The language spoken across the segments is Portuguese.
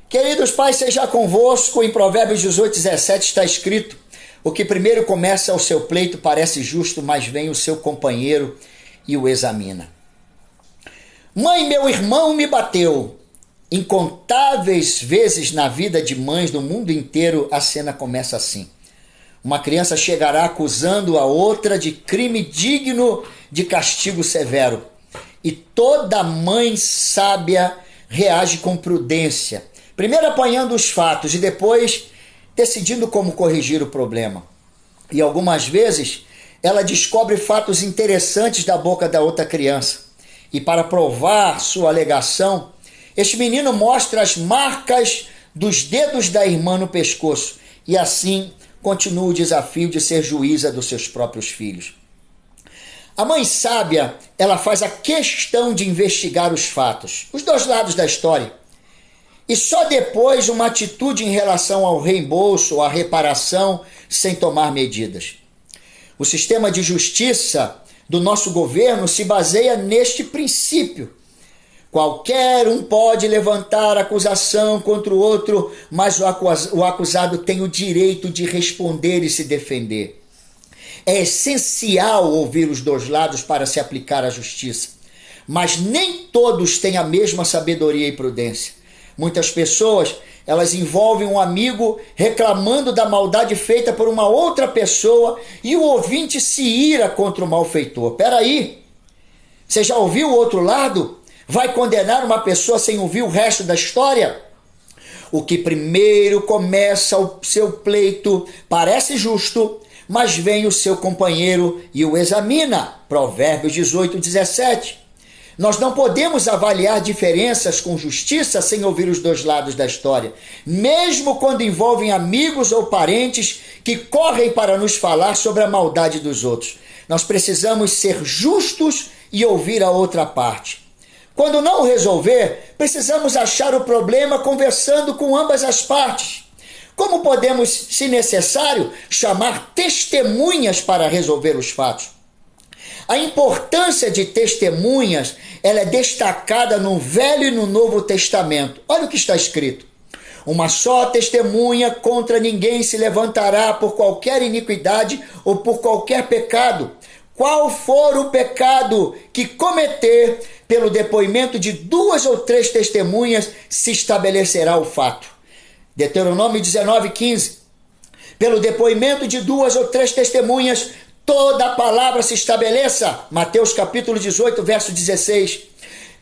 Queridos pais, seja convosco. Em Provérbios 18:17 está escrito: o que primeiro começa o seu pleito parece justo, mas vem o seu companheiro e o examina. Mãe, meu irmão me bateu. Incontáveis vezes na vida de mães do mundo inteiro a cena começa assim. Uma criança chegará acusando a outra de crime digno de castigo severo. E toda mãe sábia reage com prudência, primeiro apanhando os fatos e depois decidindo como corrigir o problema. E algumas vezes ela descobre fatos interessantes da boca da outra criança. E para provar sua alegação, este menino mostra as marcas dos dedos da irmã no pescoço. E assim continua o desafio de ser juíza dos seus próprios filhos. A mãe sábia, ela faz a questão de investigar os fatos, os dois lados da história. E só depois uma atitude em relação ao reembolso ou à reparação sem tomar medidas. O sistema de justiça do nosso governo se baseia neste princípio. Qualquer um pode levantar acusação contra o outro, mas o acusado tem o direito de responder e se defender. É essencial ouvir os dois lados para se aplicar a justiça, mas nem todos têm a mesma sabedoria e prudência. Muitas pessoas, elas envolvem um amigo reclamando da maldade feita por uma outra pessoa e o ouvinte se ira contra o malfeitor. Peraí, você já ouviu o outro lado? Vai condenar uma pessoa sem ouvir o resto da história? O que primeiro começa o seu pleito parece justo, mas vem o seu companheiro e o examina. Provérbios 18:17. Nós não podemos avaliar diferenças com justiça sem ouvir os dois lados da história, mesmo quando envolvem amigos ou parentes que correm para nos falar sobre a maldade dos outros. Nós precisamos ser justos e ouvir a outra parte. Quando não resolver, precisamos achar o problema conversando com ambas as partes. Como podemos, se necessário, chamar testemunhas para resolver os fatos? A importância de testemunhas, ela é destacada no Velho e no Novo Testamento. Olha o que está escrito: uma só testemunha contra ninguém se levantará por qualquer iniquidade ou por qualquer pecado. Qual for o pecado que cometer, pelo depoimento de 2 ou 3 testemunhas se estabelecerá o fato. Deuteronômio 19:15. Pelo depoimento de 2 ou 3 testemunhas, toda a palavra se estabeleça. Mateus capítulo 18, verso 16.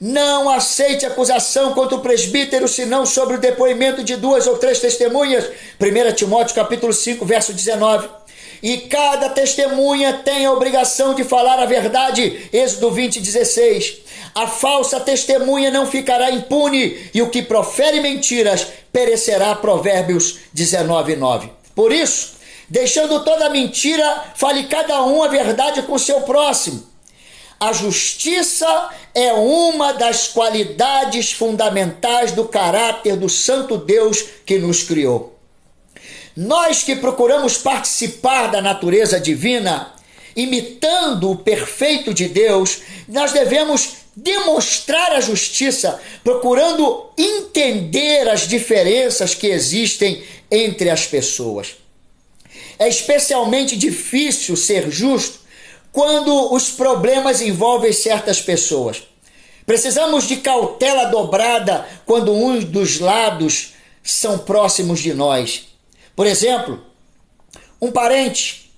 Não aceite acusação contra o presbítero, senão sobre o depoimento de 2 ou 3 testemunhas. 1 Timóteo capítulo 5, verso 19. E cada testemunha tem a obrigação de falar a verdade. Êxodo 20:16. A falsa testemunha não ficará impune, e o que profere mentiras perecerá. Provérbios 19:9. Por isso, deixando toda mentira, fale cada um a verdade com seu próximo. A justiça é uma das qualidades fundamentais do caráter do Santo Deus que nos criou. Nós que procuramos participar da natureza divina, imitando o perfeito de Deus, nós devemos demonstrar a justiça, procurando entender as diferenças que existem entre as pessoas. É especialmente difícil ser justo quando os problemas envolvem certas pessoas. Precisamos de cautela dobrada quando um dos lados são próximos de nós. Por exemplo, um parente.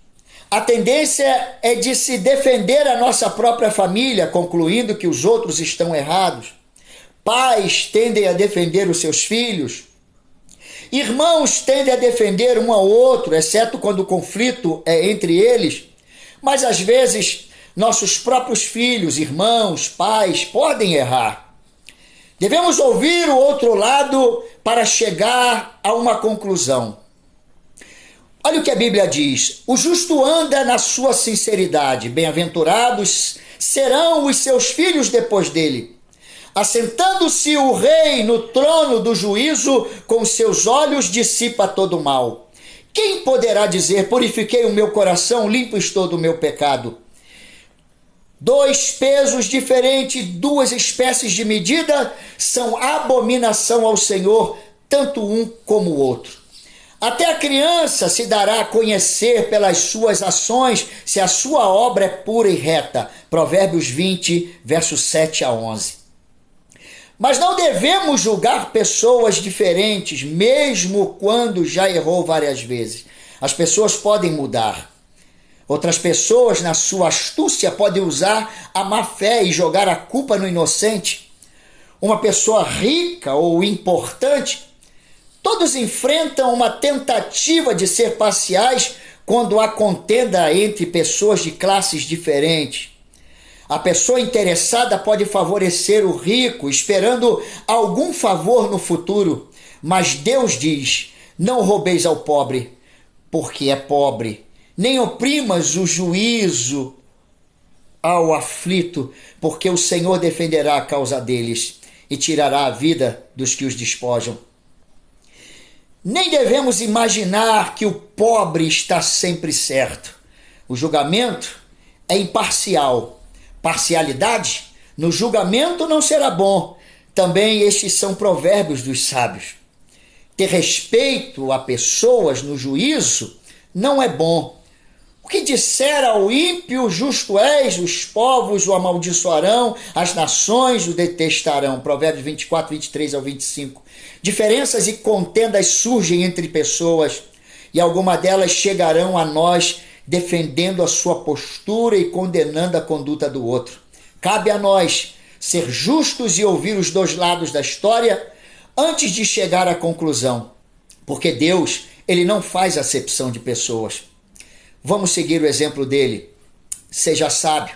A tendência é de se defender a nossa própria família, concluindo que os outros estão errados. Pais tendem a defender os seus filhos. Irmãos tendem a defender um ao outro, exceto quando o conflito é entre eles. Mas às vezes, nossos próprios filhos, irmãos, pais podem errar. Devemos ouvir o outro lado para chegar a uma conclusão. Olha o que a Bíblia diz: o justo anda na sua sinceridade, bem-aventurados serão os seus filhos depois dele. Assentando-se o rei no trono do juízo, com seus olhos dissipa todo o mal. Quem poderá dizer: purifiquei o meu coração, limpo estou do meu pecado? 2 pesos diferentes, 2 espécies de medida são abominação ao Senhor. tanto um como o outro. Até a criança se dará a conhecer pelas suas ações se a sua obra é pura e reta. Provérbios 20, versos 7 a 11. Mas não devemos julgar pessoas diferentes, mesmo quando já errou várias vezes. As pessoas podem mudar. Outras pessoas, na sua astúcia, podem usar a má fé e jogar a culpa no inocente. Uma pessoa rica ou importante, todos enfrentam uma tentativa de ser parciais quando há contenda entre pessoas de classes diferentes. A pessoa interessada pode favorecer o rico, esperando algum favor no futuro, mas Deus diz: não roubeis ao pobre, porque é pobre, nem oprimas o juízo ao aflito, porque o Senhor defenderá a causa deles e tirará a vida dos que os despojam. Nem devemos imaginar que o pobre está sempre certo. O julgamento é imparcial. Parcialidade no julgamento não será bom. Também estes são provérbios dos sábios. Ter respeito a pessoas no juízo não é bom. O que disser ao ímpio, justo és, os povos o amaldiçoarão, as nações o detestarão. Provérbios 24, 23 ao 25. Diferenças e contendas surgem entre pessoas, e algumas delas chegarão a nós defendendo a sua postura e condenando a conduta do outro. Cabe a nós ser justos e ouvir os dois lados da história antes de chegar à conclusão, porque Deus, ele não faz acepção de pessoas. Vamos seguir o exemplo dele. Seja sábio,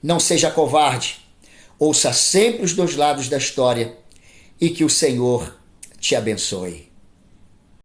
não seja covarde, ouça sempre os dois lados da história e que o Senhor te abençoe.